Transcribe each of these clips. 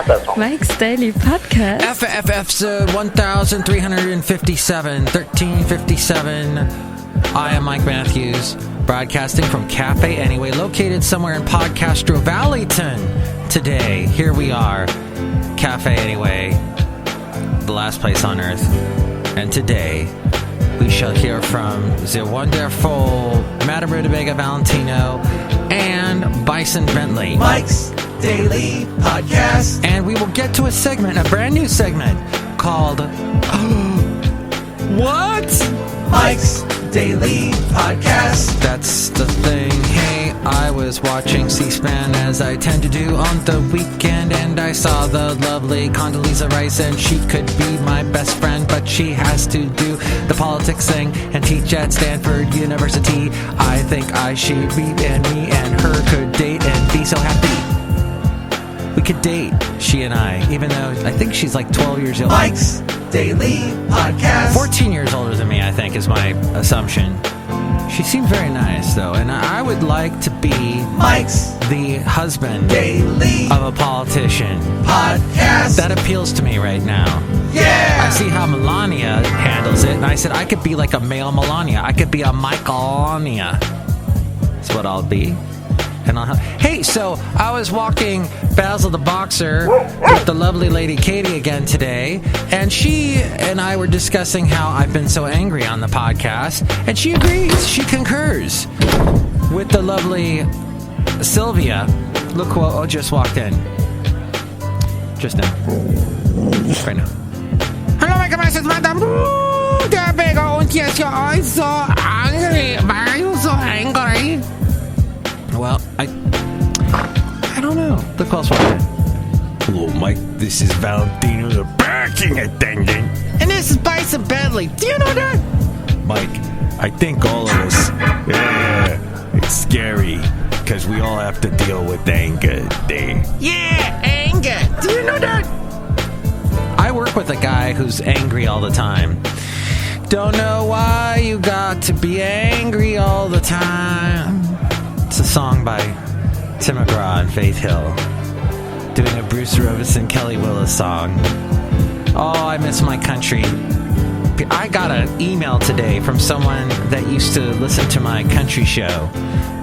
Mike's Daily Podcast. episode 1357, I am Mike Matthews, broadcasting from Cafe Anyway, located somewhere in Podcastro Valleyton. Today, here we are, Cafe Anyway, the last place on earth. And today, we shall hear from the wonderful Madame Rootabega, Valentino, and Bison Bentley. Mike's Daily Podcast. And we will get to a brand new segment called What? Mike's Daily Podcast. That's the thing. Hey, I was watching C-SPAN as I tend to do on the weekend, and I saw the lovely Condoleezza Rice, and she could be my best friend, but she has to do the politics thing and teach at Stanford University. I think I should be, and me and her could date and be so happy. We could date, she and I, even though I think she's like 12 years old. Mike's Daily Podcast. 14 years older than me, I think, is my assumption. She seemed very nice, though, and I would like to be Mike's the husband Daily of a politician. Podcast. That appeals to me right now. Yeah! I see how Melania handles it, and I said I could be like a male Melania. I could be a Michaelania. That's what I'll be. And hey, so I was walking Basil the Boxer with the lovely lady Katie again today, and she and I were discussing how I've been so angry on the podcast, and she agrees, she concurs with the lovely Sylvia. Look who just walked in. Just now. Right now. Hello, my goodness, Madame Rootabega, and yes, your eyes so angry. Why are you so angry? Well, I don't know. Look who else walked in. Hello, Mike. This is Valentino, the parking attendant. And this is Bison Bentley. Do you know that? Mike, I think all of us, it's scary, because we all have to deal with anger today. Yeah, anger. Do you know that? I work with a guy who's angry all the time. Don't know why you got to be angry all the time. It's a song by Tim McGraw and Faith Hill, doing a Bruce Robison, Kelly Willis song. Oh, I miss my country. I got an email today from someone that used to listen to my country show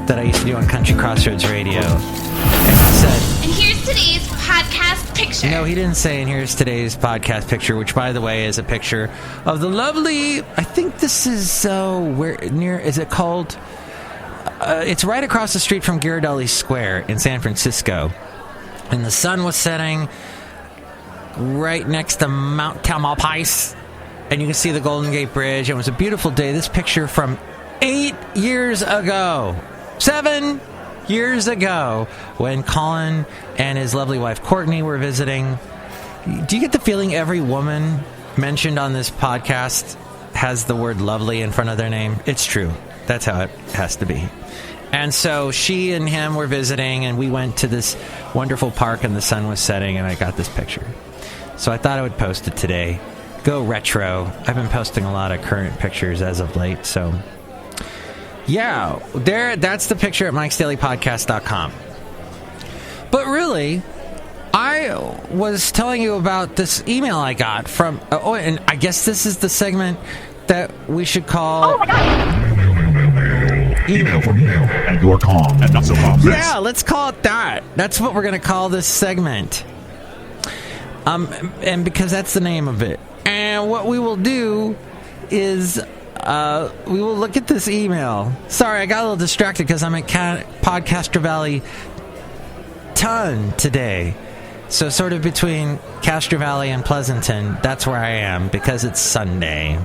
that I used to do on Country Crossroads Radio. And he said... And here's today's podcast picture. No, he didn't say, and here's today's podcast picture, which, by the way, is a picture of the lovely... I think this is... is it called... it's right across the street from Ghirardelli Square in San Francisco. And the sun was setting right next to Mount Tamalpais. And you can see the Golden Gate Bridge. It was a beautiful day. This picture from 8 years ago. 7 years ago, when Colin and his lovely wife Courtney were visiting. Do you get the feeling every woman mentioned on this podcast has the word lovely in front of their name? It's true. That's how it has to be. And so she and him were visiting, and we went to this wonderful park, and the sun was setting, and I got this picture. So I thought I would post it today. Go retro. I've been posting a lot of current pictures as of late, so... Yeah, that's the picture at MIKEs-DAILY-PODCAST.com. But really, I was telling you about this email I got from... and I guess this is the segment that we should call... Oh my God. Email from you, and you're calm and not so calm. Yeah, let's call it that. That's what we're going to call this segment. And because that's the name of it. And what we will do is we will look at this email. Sorry, I got a little distracted because I'm at Podcastro Valley Ton today. So sort of between Castro Valley and Pleasanton, that's where I am because it's Sunday.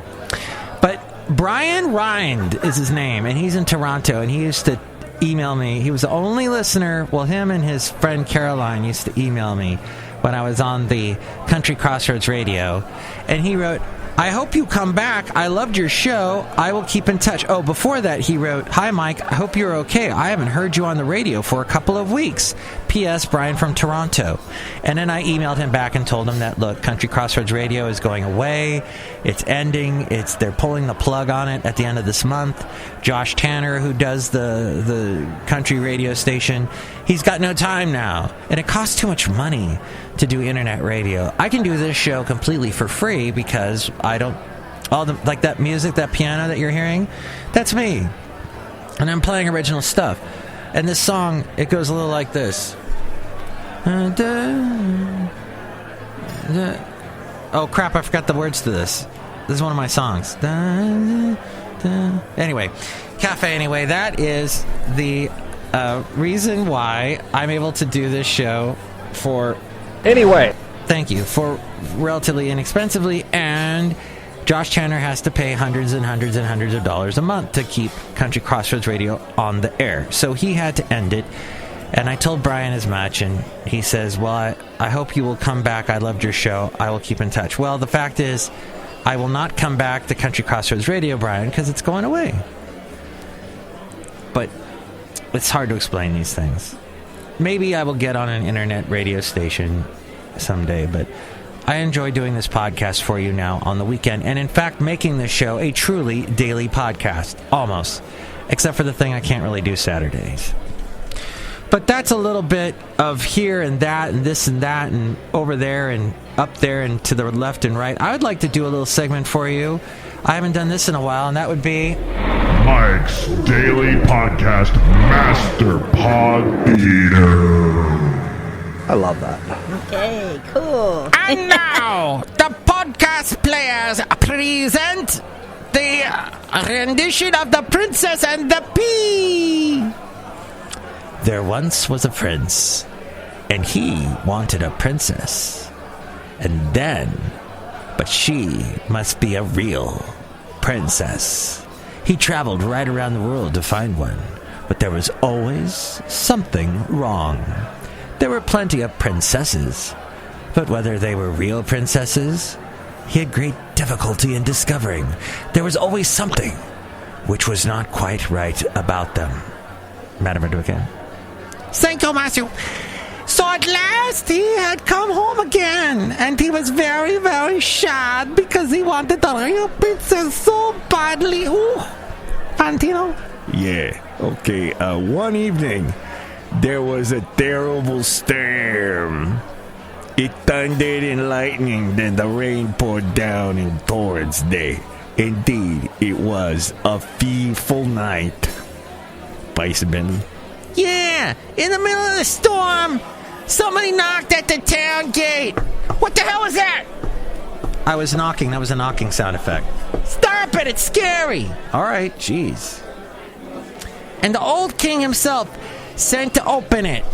But Brian Rind is his name, and he's in Toronto, and he used to email me. He was the only listener. Well, him and his friend Caroline used to email me when I was on the Country Crossroads Radio. And he wrote, I hope you come back. I loved your show. I will keep in touch. Oh, before that, he wrote, Hi, Mike. I hope you're okay. I haven't heard you on the radio for a couple of weeks. P.S. Brian from Toronto. And then I emailed him back and told him that, look, Country Crossroads Radio is going away. It's ending. They're pulling the plug on it at the end of this month. Josh Tanner, who does the country radio station, he's got no time now. And it costs too much money to do internet radio. I can do this show completely for free because I don't... like that music, that piano that you're hearing, that's me. And I'm playing original stuff. And this song, it goes a little like this. Oh, crap, I forgot the words to this. This is one of my songs. Anyway, Cafe Anyway, that is the reason why I'm able to do this show for... Anyway. Thank you. For relatively inexpensively, and... Josh Tanner has to pay hundreds and hundreds and hundreds of dollars a month to keep Country Crossroads Radio on the air. So he had to end it. And I told Brian as much, and he says, well, I hope you will come back. I loved your show. I will keep in touch. Well, the fact is, I will not come back to Country Crossroads Radio, Brian, because it's going away. But it's hard to explain these things. Maybe I will get on an internet radio station someday, but... I enjoy doing this podcast for you now on the weekend, and in fact making this show a truly daily podcast, almost, except for the thing I can't really do Saturdays. But that's a little bit of here and that and this and that and over there and up there and to the left and right. I would like to do a little segment for you. I haven't done this in a while, and that would be... Mike's Daily Podcast MASTERPOD THEATER. I love that. Okay, cool. And now, the podcast players present the rendition of The Princess and the Pea. There once was a prince, and he wanted a princess. And then, but she must be a real princess. He traveled right around the world to find one, but there was always something wrong. There were plenty of princesses, but whether they were real princesses, he had great difficulty in discovering. There was always something which was not quite right about them. Madame Rootabega. Thank you, Matthew. So at last he had come home again, and he was very, very sad because he wanted the real princess so badly. Ooh, Valentino? Yeah, okay, one evening, there was a terrible storm. It thundered and lightning, then the rain poured down in torrents there. Indeed, it was a fearful night. Bison Bentley? Yeah, in the middle of the storm, somebody knocked at the town gate. What the hell was that? I was knocking. That was a knocking sound effect. Stop it, it's scary. All right, jeez. And the old king himself sent to open it.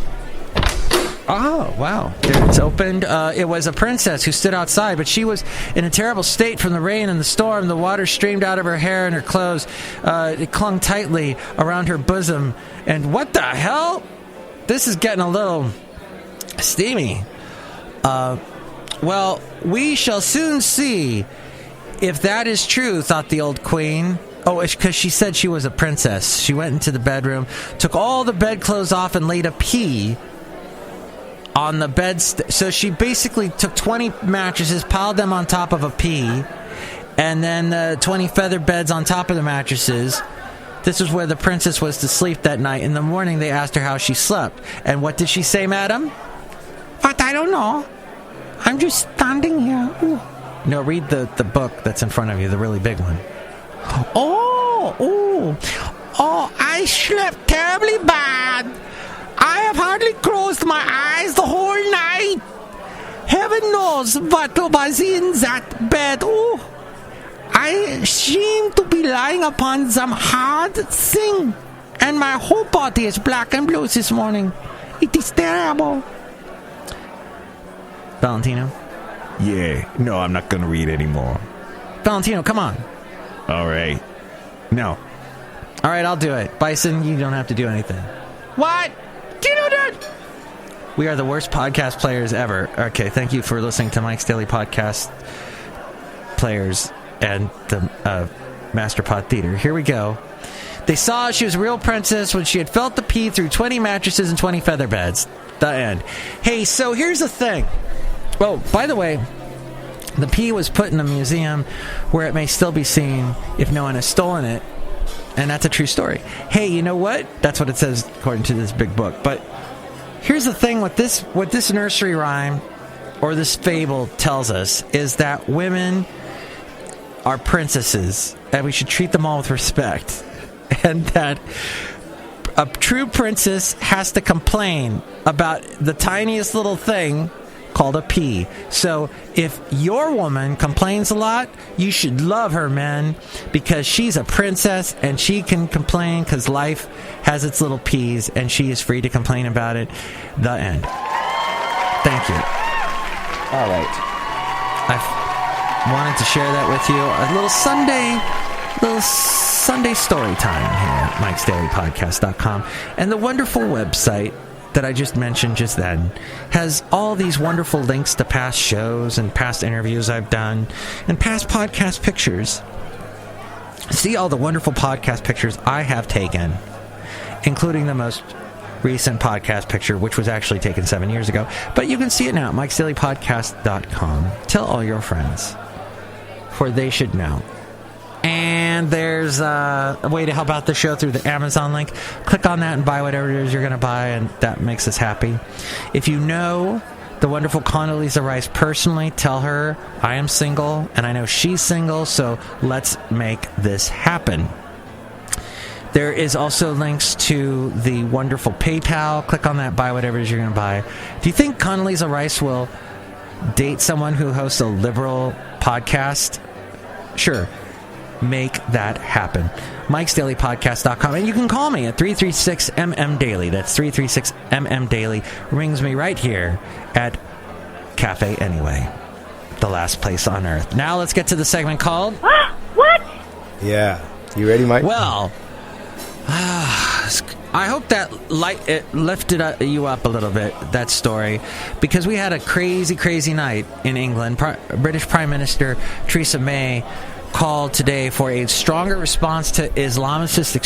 Oh, wow. There it's opened. It was a princess who stood outside, but she was in a terrible state from the rain and the storm. The water streamed out of her hair and her clothes. It clung tightly around her bosom. And what the hell? This is getting a little steamy. Well, we shall soon see if that is true, thought the old queen. Oh, because she said she was a princess. She went into the bedroom, took all the bedclothes off, and laid a pea on the bed. So she basically took 20 mattresses, piled them on top of a pea, and then 20 feather beds on top of the mattresses. This is where the princess was to sleep that night. In the morning, they asked her how she slept. And what did she say, madam? But I don't know. I'm just standing here. Ooh. No, read the book that's in front of you, the really big one. Oh, I slept terribly bad. I have hardly closed my eyes the whole night. Heaven knows what was in that bed. Oh, I seem to be lying upon some hard thing, and my whole body is black and blue this morning. It is terrible. Valentino? Yeah, no, I'm not going to read anymore. Valentino, come on. All right. No. All right, I'll do it. Bison, you don't have to do anything. What? Do you know that? We are the worst podcast players ever. Okay, thank you for listening to Mike's Daily Podcast Players and the MASTERPOD Theater. Here we go. They saw she was a real princess when she had felt the pea through 20 mattresses and 20 feather beds. The end. Hey, so here's the thing. Oh, by the way, the P was put in a museum where it may still be seen if no one has stolen it. And that's a true story. Hey, you know what? That's what it says according to this big book. But here's the thing with this nursery rhyme or this fable tells us is that women are princesses and we should treat them all with respect. And that a true princess has to complain about the tiniest little thing called a pea. So if your woman complains a lot, you should love her, men, because she's a princess and she can complain because life has its little peas and she is free to complain about it. The end. Thank you. All right. I wanted to share that with you. A little Sunday story time here at MIKEs-DAILY-PODCAST.com. And the wonderful website that I just mentioned just then has all these wonderful links to past shows and past interviews I've done and past podcast pictures. See all the wonderful podcast pictures I have taken, including the most recent podcast picture, which was actually taken 7 years ago. But you can see it now at MIKES-DAILY-PODCAST.com. Tell all your friends, for they should know. And there's a way to help out the show through the Amazon link. Click on that and buy whatever it is you're going to buy, and that makes us happy. If you know the wonderful Condoleezza Rice personally, tell her I am single, and I know she's single, so let's make this happen. There is also links to the wonderful PayPal. Click on that, buy whatever it is you're going to buy. Do you think Condoleezza Rice will date someone who hosts a liberal podcast? Sure. Make that happen. MIKES-DAILY-PODCAST.com. And you can call me at 336-MM-DAILY. That's 336-MM-DAILY. Rings me right here at Cafe Anyway, the last place on earth. Now let's get to the segment called... What? Yeah. You ready, Mike? Well, I hope that it lifted you up a little bit, that story, because we had a crazy night in England. British Prime Minister Theresa May called today for a stronger response to Islamist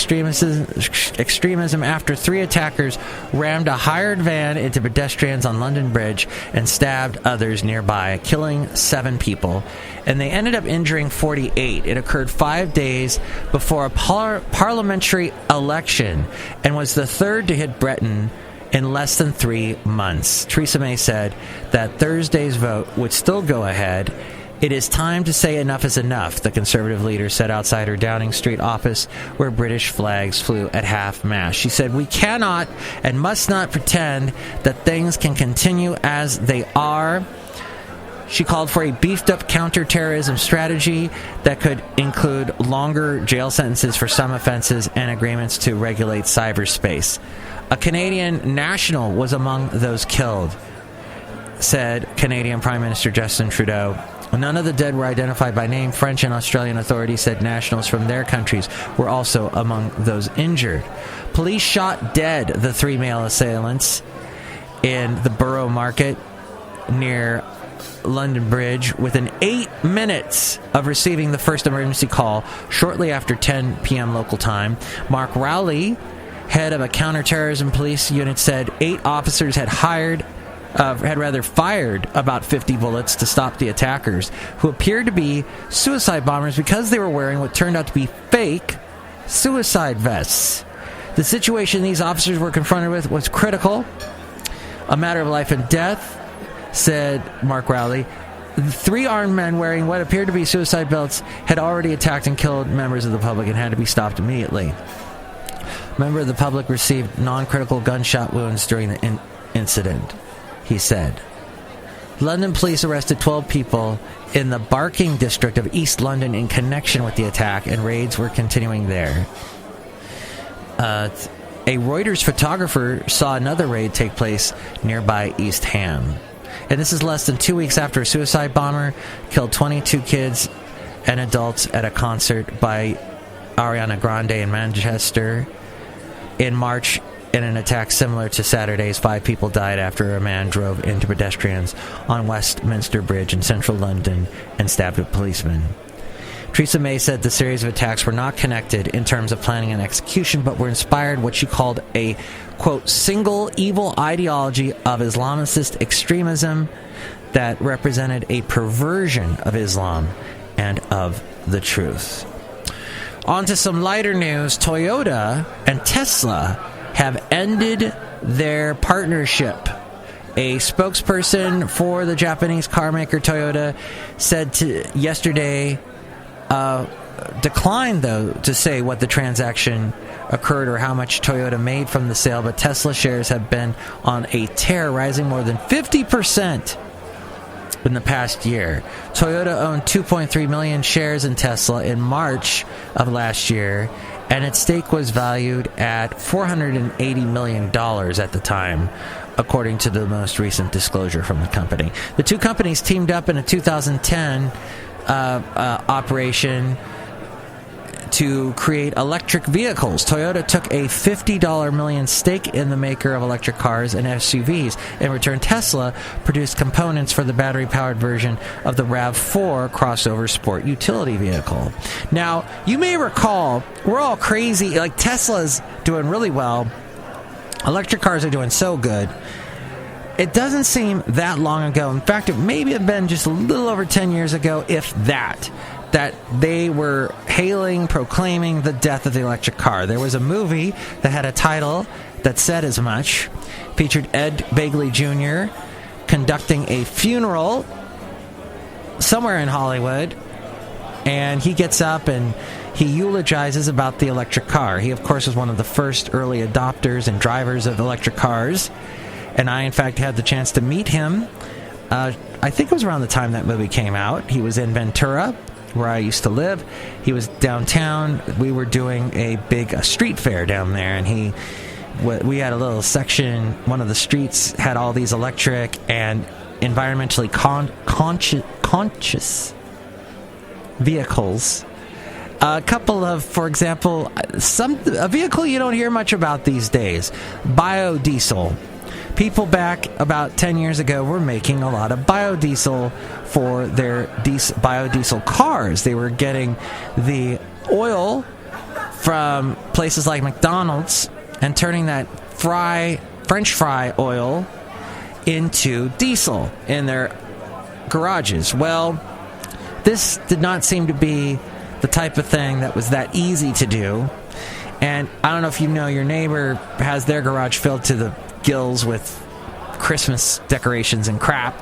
extremism after 3 attackers rammed a hired van into pedestrians on London Bridge and stabbed others nearby, killing 7 people. And they ended up injuring 48. It occurred 5 days before a parliamentary election and was the third to hit Britain in less than 3 months. Theresa May said that Thursday's vote would still go ahead. It is time to say enough is enough, the Conservative leader said outside her Downing Street office where British flags flew at half-mast. She said, "We cannot and must not pretend that things can continue as they are." She called for a beefed-up counter-terrorism strategy that could include longer jail sentences for some offenses and agreements to regulate cyberspace. A Canadian national was among those killed, said Canadian Prime Minister Justin Trudeau. None of the dead were identified by name. French and Australian authorities said nationals from their countries were also among those injured. Police shot dead the 3 male assailants in the Borough Market near London Bridge within 8 minutes of receiving the first emergency call shortly after 10 p.m. local time. Mark Rowley, head of a counterterrorism police unit, said 8 officers had fired about 50 bullets to stop the attackers, who appeared to be suicide bombers because they were wearing what turned out to be fake suicide vests. The situation these officers were confronted with was critical, a matter of life and death, said Mark Rowley. The 3 armed men wearing what appeared to be suicide belts had already attacked and killed members of the public and had to be stopped immediately. A member of the public received non-critical gunshot wounds during the incident, he said. London police arrested 12 people in the Barking district of East London in connection with the attack, and raids were continuing there. A Reuters photographer saw another raid take place nearby East Ham. And this is less than 2 weeks after a suicide bomber killed 22 kids and adults at a concert by Ariana Grande in Manchester. In March, in an attack similar to Saturday's, 5 people died after a man drove into pedestrians on Westminster Bridge in central London and stabbed a policeman. Theresa May said the series of attacks were not connected in terms of planning and execution, but were inspired what she called a, quote, single evil ideology of Islamist extremism that represented a perversion of Islam and of the truth. On to some lighter news. Toyota and Tesla have ended their partnership. A spokesperson for the Japanese carmaker Toyota said yesterday, declined, though, to say what the transaction occurred or how much Toyota made from the sale, but Tesla shares have been on a tear, rising more than 50% in the past year. Toyota owned 2.3 million shares in Tesla in March of last year, and its stake was valued at $480 million at the time, according to the most recent disclosure from the company. The two companies teamed up in a 2010 operation to create electric vehicles. Toyota took a $50 million stake in the maker of electric cars and SUVs. In return, Tesla produced components for the battery-powered version of the RAV4 crossover sport utility vehicle. Now, you may recall, we're all crazy. Like, Tesla's doing really well. Electric cars are doing so good. It doesn't seem that long ago. In fact, it maybe have been just a little over 10 years ago, if that they were proclaiming the death of the electric car. There was a movie that had a title that said as much, featured Ed Begley Jr. conducting a funeral somewhere in Hollywood, and he gets up and he eulogizes about the electric car. He, of course, was one of the first early adopters and drivers of electric cars, and I, in fact, had the chance to meet him. I think it was around the time that movie came out. He was in Ventura, where I used to live. He was downtown. We were doing a big street fair down there, and we had a little section. One of the streets had all these electric and environmentally conscious vehicles. A couple of, for example, a vehicle you don't hear much about these days, biodiesel. People back about 10 years ago were making a lot of biodiesel for their biodiesel cars. They were getting the oil from places like McDonald's and turning that French fry oil into diesel in their garages. Well, this did not seem to be the type of thing that was that easy to do. And I don't know if you know, your neighbor has their garage filled to the gills with Christmas decorations and crap.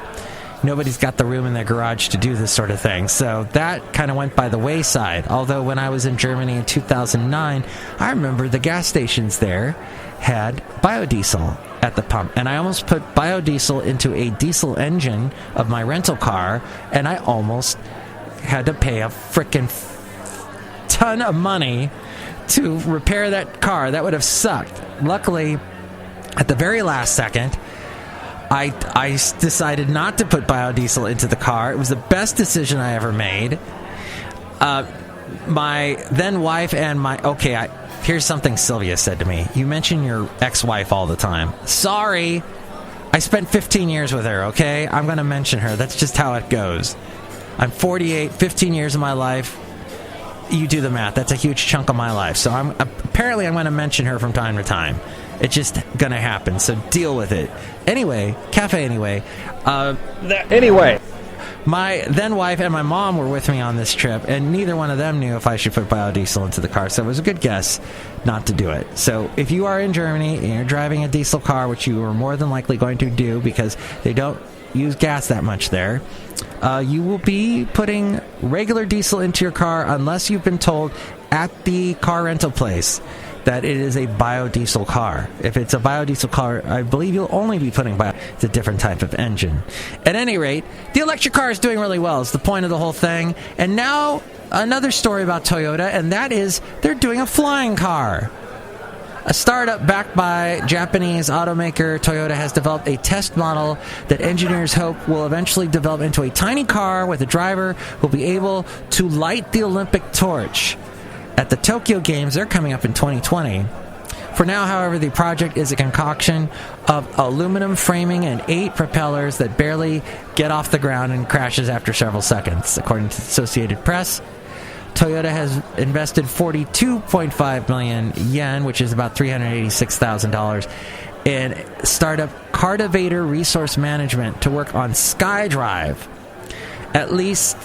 Nobody's got the room in their garage to do this sort of thing. So that kind of went by the wayside. Although when I was in Germany in 2009, I remember the gas stations there had biodiesel at the pump. And I almost put biodiesel into a diesel engine of my rental car, and I almost had to pay a frickin' ton of money to repair that car. That would have sucked. Luckily, at the very last second, I decided not to put biodiesel into the car. It was the best decision I ever made. My then wife and here's something Sylvia said to me. You mention your ex-wife all the time. Sorry. I spent 15 years with her, okay? I'm going to mention her. That's just how it goes. I'm 48, 15 years of my life. You do the math. That's a huge chunk of my life. So I'm going to mention her from time to time. It's just going to happen. So deal with it. Anyway, my then wife and my mom were with me on this trip, and neither one of them knew if I should put biodiesel into the car. So it was a good guess not to do it. So if you are in Germany and you're driving a diesel car, which you are more than likely going to do because they don't use gas that much there, you will be putting regular diesel into your car unless you've been told at the car rental place that it is a biodiesel car. If it's a biodiesel car, I believe you'll only be putting it's a different type of engine. At any rate, the electric car is doing really well. It's the point of the whole thing. And now, another story about Toyota, and that is they're doing a flying car. A startup backed by Japanese automaker Toyota has developed a test model that engineers hope will eventually develop into a tiny car with a driver who will be able to light the Olympic torch at the Tokyo Games. They're coming up in 2020. For now, however, the project is a concoction of aluminum framing and 8 propellers that barely get off the ground and crashes after several seconds. According to the Associated Press, Toyota has invested 42.5 million yen, which is about $386,000, in startup Cartivator Resource Management to work on SkyDrive. At least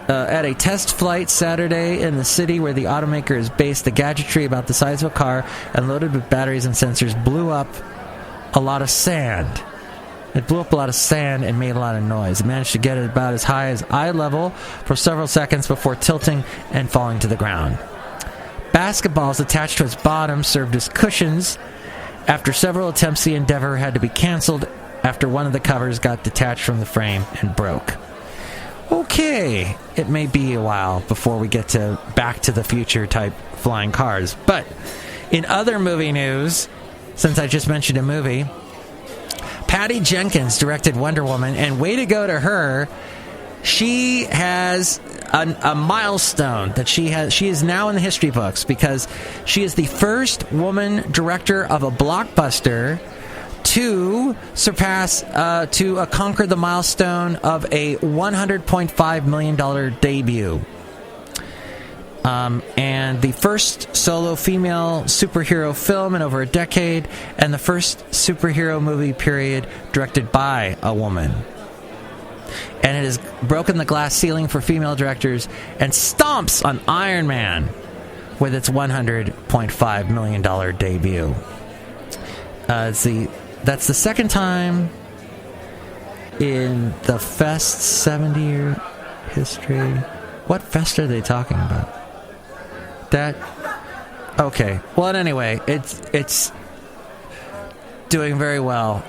at a test flight Saturday in the city where the automaker is based, the gadgetry about the size of a car and loaded with batteries and sensors blew up a lot of sand. It blew up a lot of sand and made a lot of noise. It managed to get it about as high as eye level for several seconds before tilting and falling to the ground. Basketballs attached to its bottom served as cushions. After several attempts, the endeavor had to be canceled after one of the covers got detached from the frame and broke. Okay, it may be a while before we get to Back to the Future type flying cars. But in other movie news, since I just mentioned a movie, Patty Jenkins directed Wonder Woman, and way to go to her. She has a milestone that she is now in the history books because she is the first woman director of a blockbuster to surpass, conquer the milestone of a $100.5 million debut. And the first solo female superhero film in over a decade, and the first superhero movie, period, directed by a woman. And it has broken the glass ceiling for female directors and stomps on Iron Man with its $100.5 million debut. That's the second time in the Fest's 70-year history. What Fest are they talking about? Okay. Well, anyway, it's doing very well.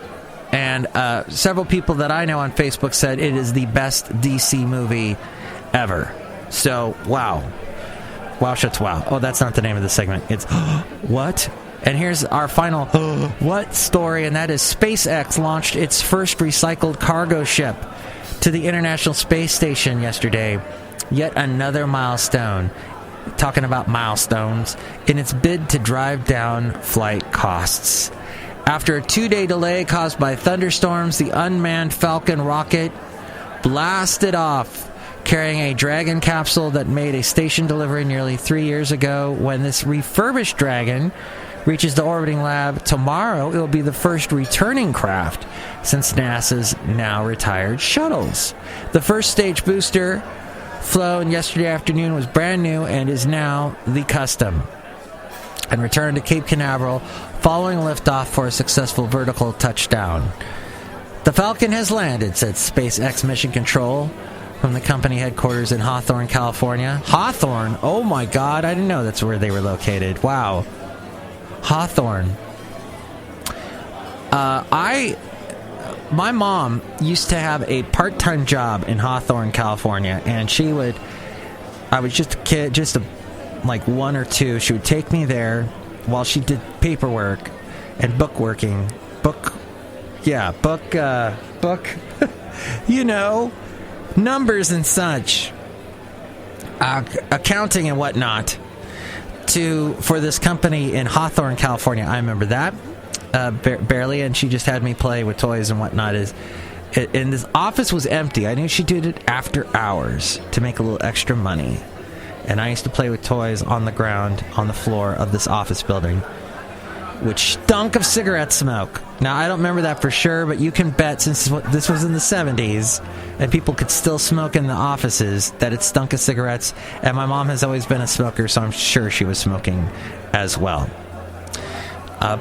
And several people that I know on Facebook said it is the best DC movie ever. So, wow. Wow, shuts wow. Oh, that's not the name of the segment. It's what? And here's our final what story, and that is SpaceX launched its first recycled cargo ship to the International Space Station yesterday. Yet another milestone. Talking about milestones, in its bid to drive down flight costs. After a 2-day delay caused by thunderstorms, the unmanned Falcon rocket blasted off, carrying a Dragon capsule that made a station delivery nearly 3 years ago. When this refurbished Dragon reaches the orbiting lab tomorrow, it will be the first returning craft since NASA's now retired shuttles. The first stage booster flown yesterday afternoon was brand new and is now the custom, and returned to Cape Canaveral following liftoff for a successful vertical touchdown. The Falcon has landed, said SpaceX Mission Control from the company headquarters in Hawthorne, California. Hawthorne? Oh my God, I didn't know that's where they were located. Wow. Hawthorne. My mom used to have a part-time job in Hawthorne, California, and I was just a kid, like 1 or 2, she would take me there while she did paperwork and bookworking. Numbers and such. Accounting and whatnot for this company in Hawthorne, California. I remember that. Barely, and she just had me play with toys and whatnot. And this office was empty. I knew she did it after hours to make a little extra money. And I used to play with toys on the ground, on the floor of this office building, which stunk of cigarette smoke. Now, I don't remember that for sure, but you can bet, since this was in the 70s, and people could still smoke in the offices, that it stunk of cigarettes. And my mom has always been a smoker, so I'm sure she was smoking as well.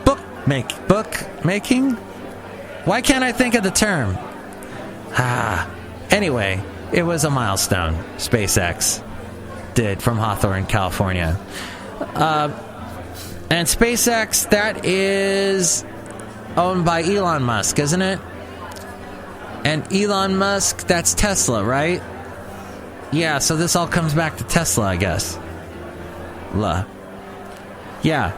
Book making? Why can't I think of the term? Anyway, it was a milestone SpaceX did from Hawthorne, California. And SpaceX, that is owned by Elon Musk, isn't it? And Elon Musk, that's Tesla, right? Yeah, so this all comes back to Tesla, I guess. Yeah.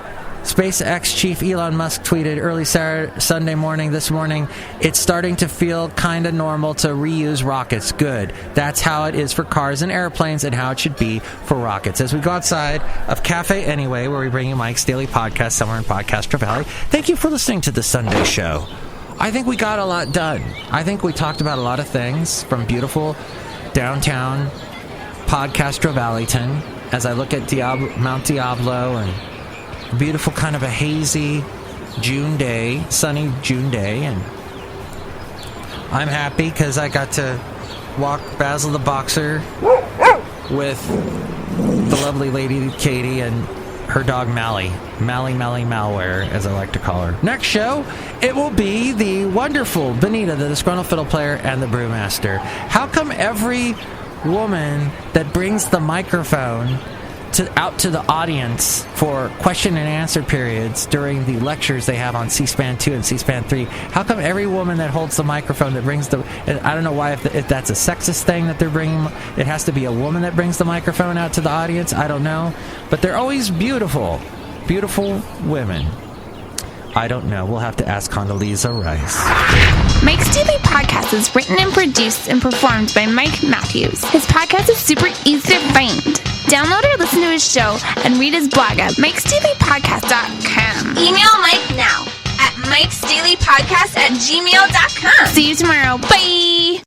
SpaceX chief Elon Musk tweeted early Sunday morning, this morning, it's starting to feel kind of normal to reuse rockets. Good. That's how it is for cars and airplanes, and how it should be for rockets. As we go outside of Cafe Anyway, where we bring you Mike's Daily Podcast somewhere in Podcastro Valley, thank you for listening to the Sunday show. I think we got a lot done. I think we talked about a lot of things from beautiful downtown Podcastro Valleyton as I look at Mount Diablo and a beautiful kind of a hazy June day, sunny June day, and I'm happy because I got to walk Basil the Boxer with the lovely lady Katie and her dog Mally Malware, as I like to call her. Next show, it will be the wonderful Benita, the disgruntled fiddle player, and the brewmaster. How come every woman that brings the microphone out to the audience for question and answer periods during the lectures they have on C-SPAN 2 and C-SPAN 3, how come every woman that holds the microphone that brings the... And I don't know why, if that's a sexist thing that they're bringing... It has to be a woman that brings the microphone out to the audience. I don't know. But they're always beautiful. Beautiful women. I don't know. We'll have to ask Condoleezza Rice. Mike's Daily Podcast is written and produced and performed by Mike Matthews. His podcast is super easy to find. Download or listen to his show and read his blog at MIKEs-DAILY-PODCAST.com. Email Mike now at MIKEs-DAILY-PODCAST@gmail.com. See you tomorrow. Bye!